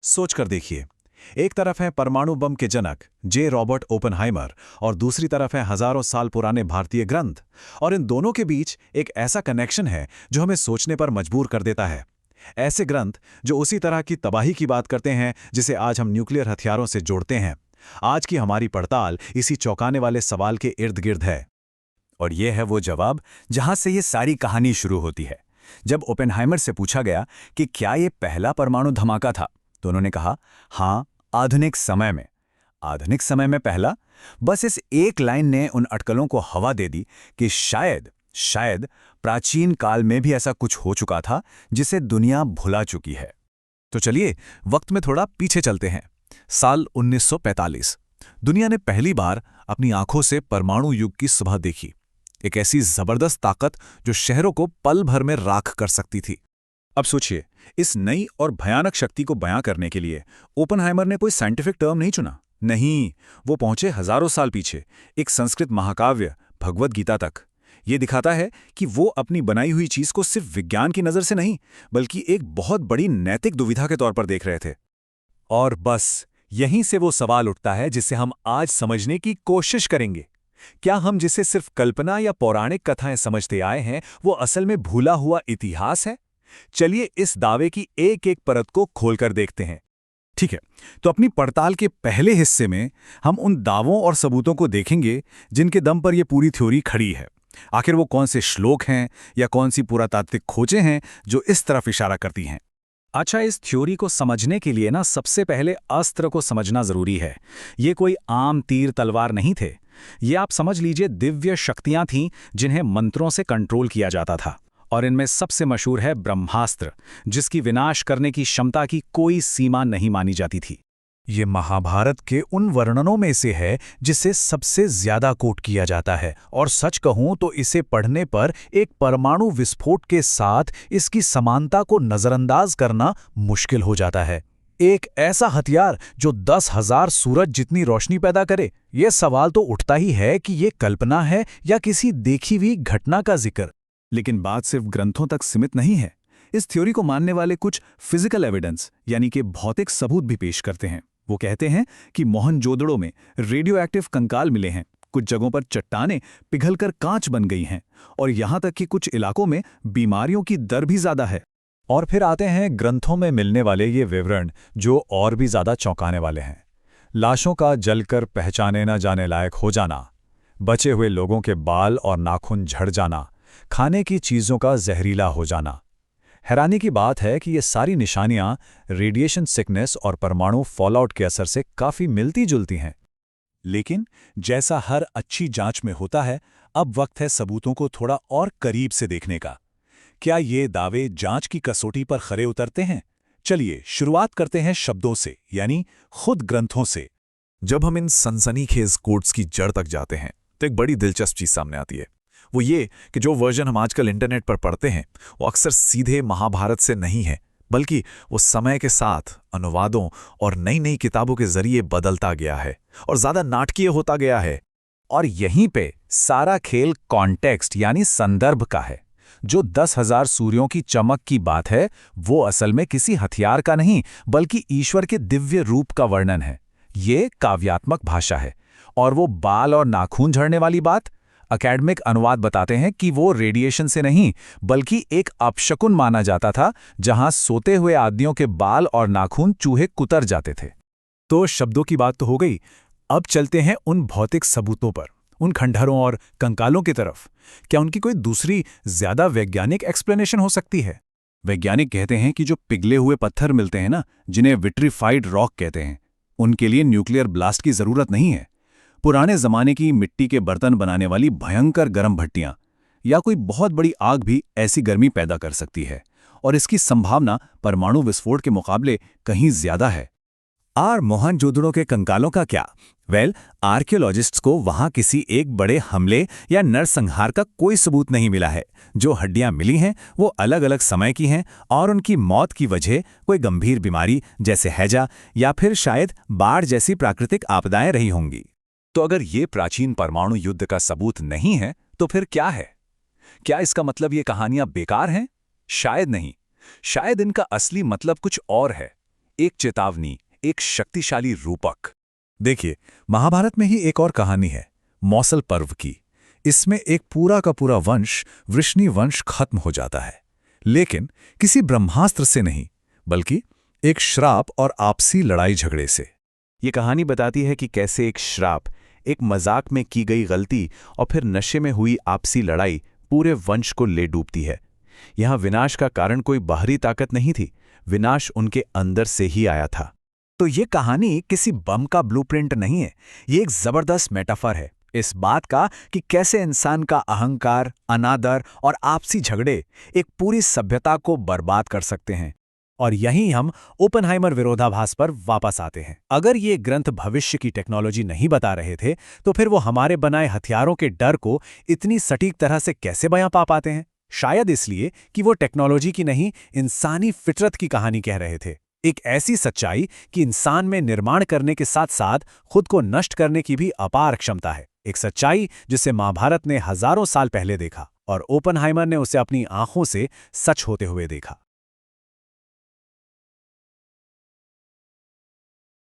सोच कर देखिए। एक तरफ है परमाणु बम के जनक जे रॉबर्ट ओपेनहाइमर और दूसरी तरफ है हजारों साल पुराने भारतीय ग्रंथ। और इन दोनों के बीच एक ऐसा कनेक्शन है जो हमें सोचने पर मजबूर कर देता है। ऐसे ग्रंथ जो उसी तरह की तबाही की बात करते हैं जिसे आज हम न्यूक्लियर हथियारों से जोड़ते हैं। आज की हमारी पड़ताल इसी चौंकाने वाले सवाल के इर्द गिर्द है। और ये है वो जवाब जहां से ये सारी कहानी शुरू होती है। जब ओपेनहाइमर से पूछा गया कि क्या ये पहला परमाणु धमाका था, तो उन्होंने कहा, हाँ, आधुनिक समय में। आधुनिक समय में पहला। बस इस एक लाइन ने उन अटकलों को हवा दे दी कि शायद प्राचीन काल में भी ऐसा कुछ हो चुका था जिसे दुनिया भुला चुकी है। तो चलिए वक्त में थोड़ा पीछे चलते हैं। साल 1945। दुनिया ने पहली बार अपनी आंखों से परमाणु युग की सुबह देखी। एक ऐसी जबरदस्त ताकत जो शहरों को पल भर में राख कर सकती थी। अब सोचिए, इस नई और भयानक शक्ति को बयां करने के लिए ओपेनहाइमर ने कोई साइंटिफिक टर्म नहीं चुना। नहीं, वो पहुंचे हजारों साल पीछे, एक संस्कृत महाकाव्य भगवद गीता तक। ये दिखाता है कि वो अपनी बनाई हुई चीज को सिर्फ विज्ञान की नजर से नहीं, बल्कि एक बहुत बड़ी नैतिक दुविधा के तौर पर देख रहे थे। और बस यहीं से वो सवाल उठता है जिसे हम आज समझने की कोशिश करेंगे। क्या हम जिसे सिर्फ कल्पना या पौराणिक कथाएं समझते आए हैं वो असल में भूला हुआ इतिहास है? चलिए इस दावे की एक एक परत को खोलकर देखते हैं। ठीक है, तो अपनी पड़ताल के पहले हिस्से में हम उन दावों और सबूतों को देखेंगे जिनके दम पर यह पूरी थ्योरी खड़ी है। आखिर वो कौन से श्लोक हैं या कौन सी पुरातात्विक खोजें हैं जो इस तरफ इशारा करती हैं। अच्छा, इस थ्योरी को समझने के लिए सबसे पहले अस्त्र को समझना जरूरी है। ये कोई आम तीर तलवार नहीं थे। ये आप समझ लीजिए दिव्य शक्तियां थीं जिन्हें मंत्रों से कंट्रोल किया जाता था। और इनमें सबसे मशहूर है ब्रह्मास्त्र, जिसकी विनाश करने की क्षमता की कोई सीमा नहीं मानी जाती थी। ये महाभारत के उन वर्णनों में से है जिसे सबसे ज्यादा कोट किया जाता है, और सच कहूं तो इसे पढ़ने पर एक परमाणु विस्फोट के साथ इसकी समानता को नजरअंदाज करना मुश्किल हो जाता है। एक ऐसा हथियार जो 10,000 सूरज जितनी रोशनी पैदा करे। ये सवाल तो उठता ही है कि ये कल्पना है या किसी देखी हुई घटना का जिक्र। लेकिन बात सिर्फ ग्रंथों तक सीमित नहीं है। इस थ्योरी को मानने वाले कुछ फिजिकल एविडेंस यानी कि भौतिक सबूत भी पेश करते हैं। वो कहते हैं कि मोहनजोदड़ो में रेडियो एक्टिव कंकाल मिले हैं, कुछ जगहों पर चट्टानें पिघलकर कांच बन गई हैं, और यहां तक कि कुछ इलाकों में बीमारियों की दर भी ज्यादा है। और फिर आते हैं ग्रंथों में मिलने वाले ये विवरण जो और भी ज्यादा चौंकाने वाले हैं। लाशों का जलकर पहचाने न जाने लायक हो जाना, बचे हुए लोगों के बाल और नाखून झड़ जाना, खाने की चीजों का जहरीला हो जाना। हैरानी की बात है कि ये सारी निशानियां रेडिएशन सिकनेस और परमाणु फॉलआउट के असर से काफी मिलती जुलती हैं। लेकिन जैसा हर अच्छी जांच में होता है, अब वक्त है सबूतों को थोड़ा और करीब से देखने का। क्या ये दावे जांच की कसौटी पर खरे उतरते हैं? चलिए शुरुआत करते हैं शब्दों से, यानी खुद ग्रंथों से। जब हम इन सनसनीखेज कोट्स की जड़ तक जाते हैं तो एक बड़ी दिलचस्प चीज सामने आती है। वो ये कि जो वर्जन हम आजकल इंटरनेट पर पढ़ते हैं वो अक्सर सीधे महाभारत से नहीं है, बल्कि वो समय के साथ अनुवादों और नई नई किताबों के जरिए बदलता गया है और ज्यादा नाटकीय होता गया है। और यहीं पे सारा खेल कॉन्टेक्स्ट यानी संदर्भ का है। जो 10,000 सूर्यों की चमक की बात है वो असल में किसी हथियार का नहीं, बल्कि ईश्वर के दिव्य रूप का वर्णन है। ये काव्यात्मक भाषा है। और वो बाल और नाखून झड़ने वाली बात, अकेडमिक अनुवाद बताते हैं कि वो रेडिएशन से नहीं, बल्कि एक अपशकुन माना जाता था, जहां सोते हुए आदमियों के बाल और नाखून चूहे कुतर जाते थे। तो शब्दों की बात तो हो गई। अब चलते हैं उन भौतिक सबूतों पर, उन खंडहरों और कंकालों की तरफ। क्या उनकी कोई दूसरी ज्यादा वैज्ञानिक एक्सप्लेनेशन हो सकती है? वैज्ञानिक कहते हैं कि जो पिघले हुए पत्थर मिलते हैं जिन्हें विट्रीफाइड रॉक कहते हैं, उनके लिए न्यूक्लियर ब्लास्ट की जरूरत नहीं है। पुराने जमाने की मिट्टी के बर्तन बनाने वाली भयंकर गर्म भट्टियां या कोई बहुत बड़ी आग भी ऐसी गर्मी पैदा कर सकती है, और इसकी संभावना परमाणु विस्फोट के मुकाबले कहीं ज्यादा है। और मोहनजोदड़ो के कंकालों का क्या? आर्कियोलॉजिस्ट्स को वहां किसी एक बड़े हमले या नरसंहार का कोई सबूत नहीं मिला है। जो हड्डियां मिली हैं वो अलग अलग समय की हैं, और उनकी मौत की वजह कोई गंभीर बीमारी जैसे हैजा या फिर शायद बाढ़ जैसी प्राकृतिक आपदाएं रही होंगी। तो अगर ये प्राचीन परमाणु युद्ध का सबूत नहीं है तो फिर क्या है? क्या इसका मतलब ये कहानियां बेकार हैं? शायद नहीं। शायद इनका असली मतलब कुछ और है। एक चेतावनी, एक शक्तिशाली रूपक। देखिए, महाभारत में ही एक और कहानी है, मौसल पर्व की। इसमें एक पूरा का पूरा वंश, वृष्णि वंश, खत्म हो जाता है, लेकिन किसी ब्रह्मास्त्र से नहीं, बल्कि एक श्राप और आपसी लड़ाई झगड़े से। ये कहानी बताती है कि कैसे एक श्राप, एक मजाक में की गई गलती और फिर नशे में हुई आपसी लड़ाई पूरे वंश को ले डूबती है। यहाँ विनाश का कारण कोई बाहरी ताकत नहीं थी, विनाश उनके अंदर से ही आया था। तो ये कहानी किसी बम का ब्लूप्रिंट नहीं है, ये एक जबरदस्त मेटाफर है इस बात का कि कैसे इंसान का अहंकार, अनादर और आपसी झगड़े एक पूरी सभ्यता को बर्बाद कर सकते हैं। और यहीं हम ओपेनहाइमर विरोधाभास पर वापस आते हैं। अगर ये ग्रंथ भविष्य की टेक्नोलॉजी नहीं बता रहे थे, तो फिर वो हमारे बनाए हथियारों के डर को इतनी सटीक तरह से कैसे बयां पा पाते हैं? शायद इसलिए कि वो टेक्नोलॉजी की नहीं, इंसानी फितरत की कहानी कह रहे थे। एक ऐसी सच्चाई कि इंसान में निर्माण करने के साथ साथ खुद को नष्ट करने की भी अपार क्षमता है। एक सच्चाई जिसे महाभारत ने हजारों साल पहले देखा और ओपेनहाइमर ने उसे अपनी आंखों से सच होते हुए देखा।